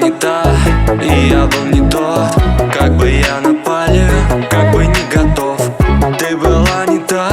не та, и я был не тот. Как бы я на пале, как бы не готов. Ты была не та,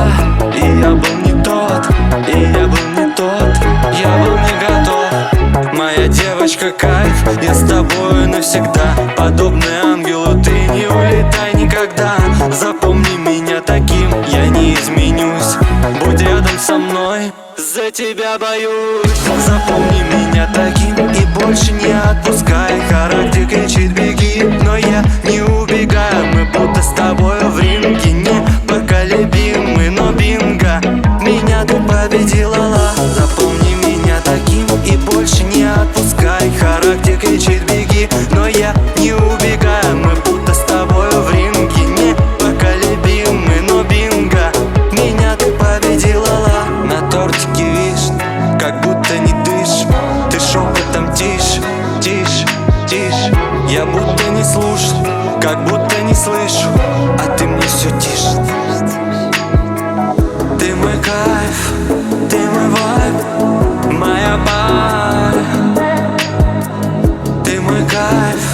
и я был не тот. И я был не тот, я был не готов. Моя девочка кайф, я с тобою навсегда. Подобный ангелу ты не улетай никогда. Запомни меня таким, я не изменюсь. Будь рядом со мной, за тебя боюсь. Запомни меня таким и больше не отпускай. Характер кричит беги, но я не убегаю. Мы будто с тобою в ринге, непоколебимы, но бинго. Меня ты победила, ла. Запомни меня таким и больше не отпускай. Характер кричит беги, но я не убегаю. Мы будто с тобою в ринге, непоколебимы, но бинго. Меня ты победила, ла. На тортике вишня, как будто не дышишь. Ты шепотом тише, тише, тише. Я будто не слушал, как будто не слышу, а ты мне все тише. Ты мой кайф, ты мой вайб, моя боль. Ты мой кайф,